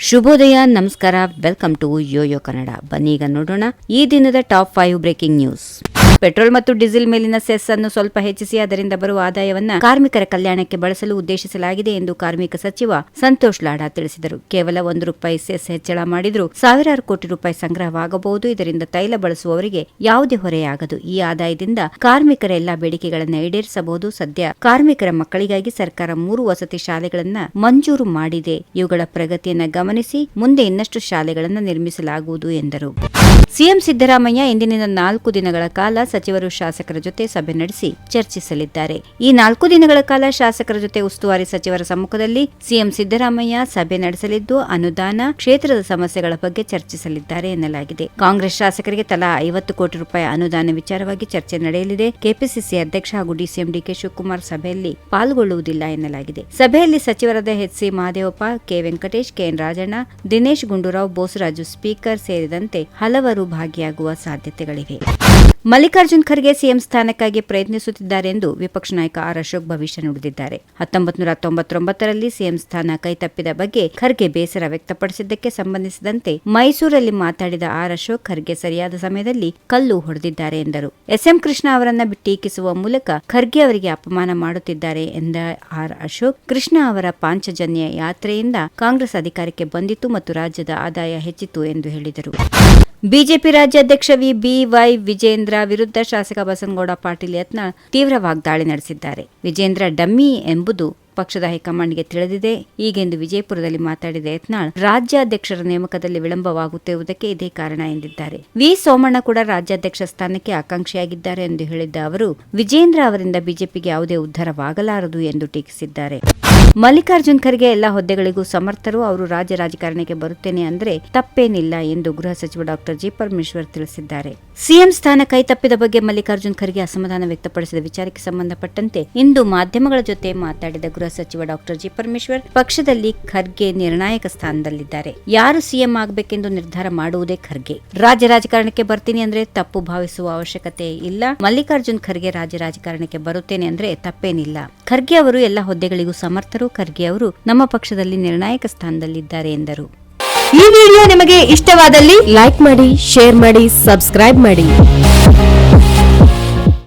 ಶುಭೋದಯ, ನಮಸ್ಕಾರ, welcome to Yoyo Kannada. ಬನ್ನಿ ಈಗ ನೋಡೋಣ ಈ ದಿನದ ಟಾಪ್ 5 ಬ್ರೇಕಿಂಗ್ ನ್ಯೂಸ್. ಪೆಟ್ರೋಲ್ ಮತ್ತು ಡೀಸೆಲ್ ಮೇಲಿನ ಸೆಸ್ ಅನ್ನು ಸ್ವಲ್ಪ ಹೆಚ್ಚಿಸಿ ಅದರಿಂದ ಬರುವ ಆದಾಯವನ್ನ ಕಾರ್ಮಿಕರ ಕಲ್ಯಾಣಕ್ಕೆ ಬಳಸಲು ಉದ್ದೇಶಿಸಲಾಗಿದೆ ಎಂದು ಕಾರ್ಮಿಕ ಸಚಿವ ಸಂತೋಷ್ ಲಾಡಾ ತಿಳಿಸಿದರು. ಕೇವಲ ₹1 ಸೆಸ್ ಹೆಚ್ಚಳ ಮಾಡಿದ್ರೂ ಸಾವಿರಾರು ಕೋಟಿ ರೂಪಾಯಿ ಸಂಗ್ರಹವಾಗಬಹುದು. ಇದರಿಂದ ತೈಲ ಬಳಸುವವರಿಗೆ ಯಾವುದೇ ಹೊರೆಯಾಗದು. ಈ ಆದಾಯದಿಂದ ಕಾರ್ಮಿಕರ ಎಲ್ಲಾ ಬೇಡಿಕೆಗಳನ್ನು ಈಡೇರಿಸಬಹುದು. ಸದ್ಯ ಕಾರ್ಮಿಕರ ಮಕ್ಕಳಿಗಾಗಿ ಸರ್ಕಾರ 3 ವಸತಿ ಶಾಲೆಗಳನ್ನ ಮಂಜೂರು ಮಾಡಿದೆ. ಇವುಗಳ ಪ್ರಗತಿಯನ್ನು ಗಮನಿಸಿ ಮುಂದೆ ಇನ್ನಷ್ಟು ಶಾಲೆಗಳನ್ನು ನಿರ್ಮಿಸಲಾಗುವುದು ಎಂದರು. ಸಿಎಂ ಸಿದ್ದರಾಮಯ್ಯ ಇಂದಿನಿಂದ 4 ದಿನಗಳ ಕಾಲ ಸಚಿವರು ಶಾಸಕರ ಜೊತೆ ಸಭೆ ನಡೆಸಿ ಚರ್ಚಿಸಲಿದ್ದಾರೆ. ಈ 4 ದಿನಗಳ ಕಾಲ ಶಾಸಕರ ಜೊತೆ ಉಸ್ತುವಾರಿ ಸಚಿವರ ಸಮ್ಮುಖದಲ್ಲಿ ಸಿಎಂ ಸಿದ್ದರಾಮಯ್ಯ ಸಭೆ ನಡೆಸಲಿದ್ದು ಅನುದಾನ, ಕ್ಷೇತ್ರದ ಸಮಸ್ಯೆಗಳ ಬಗ್ಗೆ ಚರ್ಚಿಸಲಿದ್ದಾರೆ ಎನ್ನಲಾಗಿದೆ. ಕಾಂಗ್ರೆಸ್ ಶಾಸಕರಿಗೆ ತಲಾ ₹50 ಕೋಟಿ ಅನುದಾನ ವಿಚಾರವಾಗಿ ಚರ್ಚೆ ನಡೆಯಲಿದೆ. ಕೆಪಿಸಿಸಿ ಅಧ್ಯಕ್ಷ ಹಾಗೂ ಡಿಸಿಎಂ ಡಿಕೆ ಶಿವಕುಮಾರ್ ಸಭೆಯಲ್ಲಿ ಪಾಲ್ಗೊಳ್ಳುವುದಿಲ್ಲ ಎನ್ನಲಾಗಿದೆ. ಸಭೆಯಲ್ಲಿ ಸಚಿವರಾದ HC. Mahadevappa, K. Venkatesh, KN Rajanna, Dinesh Gundurao, Bosaraju speaker ಸೇರಿದಂತೆ ಹಲವರು ಭಾಗಿಯಾಗುವ ಸಾಧ್ಯತೆಗಳಿವೆ. ಮಲ್ಲಿಕಾರ್ಜುನ್ ಖರ್ಗೆ ಸಿಎಂ ಸ್ಥಾನಕ್ಕಾಗಿ ಪ್ರಯತ್ನಿಸುತ್ತಿದ್ದಾರೆ ಎಂದು ವಿಪಕ್ಷ ನಾಯಕ ಆರ್ ಅಶೋಕ್ ಭವಿಷ್ಯ ನುಡಿದಿದ್ದಾರೆ. 1999ರಲ್ಲಿ ಸಿಎಂ ಸ್ಥಾನ ಕೈತಪ್ಪಿದ ಬಗ್ಗೆ ಖರ್ಗೆ ಬೇಸರ ವ್ಯಕ್ತಪಡಿಸಿದ್ದಕ್ಕೆ ಸಂಬಂಧಿಸಿದಂತೆ ಮೈಸೂರಲ್ಲಿ ಮಾತಾಡಿದ ಆರ್ ಅಶೋಕ್ ಖರ್ಗೆ ಸರಿಯಾದ ಸಮಯದಲ್ಲಿ ಕಲ್ಲು ಹೊಡೆದಿದ್ದಾರೆ ಎಂದರು. ಎಸ್ಎಂ ಕೃಷ್ಣ ಅವರನ್ನ ಟೀಕಿಸುವ ಮೂಲಕ ಖರ್ಗೆ ಅವರಿಗೆ ಅಪಮಾನ ಮಾಡುತ್ತಿದ್ದಾರೆ ಎಂದ ಆರ್ ಅಶೋಕ್, ಕೃಷ್ಣ ಅವರ ಪಾಂಚಜನ್ಯ ಯಾತ್ರೆಯಿಂದ ಕಾಂಗ್ರೆಸ್ ಅಧಿಕಾರಕ್ಕೆ ಬಂದಿತು ಮತ್ತು ರಾಜ್ಯದ ಆದಾಯ ಹೆಚ್ಚಿತು ಎಂದು ಹೇಳಿದರು. ಬಿಜೆಪಿ ರಾಜ್ಯಾಧ್ಯಕ್ಷ ಬಿ.ವೈ. ವಿಜೇಂದ್ರ ವಿರುದ್ಧ ಶಾಸಕ ಬಸನಗೌಡ ಪಾಟೀಲ್ ಯತ್ನಾಳ್ ತೀವ್ರ ವಾಗ್ದಾಳಿ ನಡೆಸಿದ್ದಾರೆ. ವಿಜೇಂದ್ರ ಡಮ್ಮಿ ಎಂಬುದು ಪಕ್ಷದ ಹೈಕಮಾಂಡ್ಗೆ ತಿಳಿದಿದೆ. ಈಗೆಂದು ವಿಜಯಪುರದಲ್ಲಿ ಮಾತಾಡಿದ ಯತ್ನಾಳ್, ರಾಜ್ಯಾಧ್ಯಕ್ಷರ ನೇಮಕದಲ್ಲಿ ವಿಳಂಬವಾಗುತ್ತಿರುವುದಕ್ಕೆ ಇದೇ ಕಾರಣ ಎಂದಿದ್ದಾರೆ. ಸೋಮಣ್ಣ ಕೂಡ ರಾಜ್ಯಾಧ್ಯಕ್ಷ ಸ್ಥಾನಕ್ಕೆ ಆಕಾಂಕ್ಷಿಯಾಗಿದ್ದಾರೆ ಎಂದು ಹೇಳಿದ್ದ ಅವರು, ವಿಜೇಂದ್ರ ಅವರಿಂದ ಬಿಜೆಪಿಗೆ ಯಾವುದೇ ಉದ್ಧಾರವಾಗಲಾರದು ಎಂದು ಟೀಕಿಸಿದ್ದಾರೆ. ಮಲ್ಲಿಕಾರ್ಜುನ್ ಖರ್ಗೆ ಎಲ್ಲ ಹುದ್ದೆಗಳಿಗೂ ಸಮರ್ಥರು. ಅವರು ರಾಜ್ಯ ರಾಜಕಾರಣಕ್ಕೆ ಬರುತ್ತೇನೆ ಅಂದ್ರೆ ತಪ್ಪೇನಿಲ್ಲ ಎಂದು ಗೃಹ ಸಚಿವ ಡಾ ಜಿ. ಪರಮೇಶ್ವರ್ ತಿಳಿಸಿದ್ದಾರೆ. ಸಿಎಂ ಸ್ಥಾನ ಕೈತಪ್ಪಿದ ಬಗ್ಗೆ ಮಲ್ಲಿಕಾರ್ಜುನ್ ಖರ್ಗೆ ಅಸಮಾಧಾನ ವ್ಯಕ್ತಪಡಿಸಿದ ವಿಚಾರಕ್ಕೆ ಸಂಬಂಧಪಟ್ಟಂತೆ ಇಂದು ಮಾಧ್ಯಮಗಳ ಜೊತೆ ಮಾತಾಡಿದ ಗೃಹ ಸಚಿವ ಡಾ ಜಿ. ಪರಮೇಶ್ವರ್, ಪಕ್ಷದಲ್ಲಿ ಖರ್ಗೆ ನಿರ್ಣಾಯಕ ಸ್ಥಾನದಲ್ಲಿದ್ದಾರೆ. ಯಾರು ಸಿಎಂ ಆಗಬೇಕೆಂದು ನಿರ್ಧಾರ ಮಾಡುವುದೇ ಖರ್ಗೆ. ರಾಜ್ಯ ರಾಜಕಾರಣಕ್ಕೆ ಬರ್ತೀನಿ ಅಂದ್ರೆ ತಪ್ಪು ಭಾವಿಸುವ ಅವಶ್ಯಕತೆ ಇಲ್ಲ. ಮಲ್ಲಿಕಾರ್ಜುನ್ ಖರ್ಗೆ ರಾಜ್ಯ ರಾಜಕಾರಣಕ್ಕೆ ಬರುತ್ತೇನೆ ಅಂದ್ರೆ ತಪ್ಪೇನಿಲ್ಲ. ಖರ್ಗೆ ಅವರು ಎಲ್ಲ ಹುದ್ದೆಗಳಿಗೂ ಸಮರ್ಥರು. ಖರ್ಗೆ ಅವರು ನಮ್ಮ ಪಕ್ಷದಲ್ಲಿ ನಿರ್ಣಾಯಕ ಸ್ಥಾನದಲ್ಲಿದ್ದಾರೆ ಎಂದರು. ಈ ವಿಡಿಯೋ ನಿಮಗೆ ಇಷ್ಟವಾದಲ್ಲಿ ಲೈಕ್ ಮಾಡಿ, ಶೇರ್ ಮಾಡಿ, ಸಬ್ಸ್ಕ್ರೈಬ್ ಮಾಡಿ.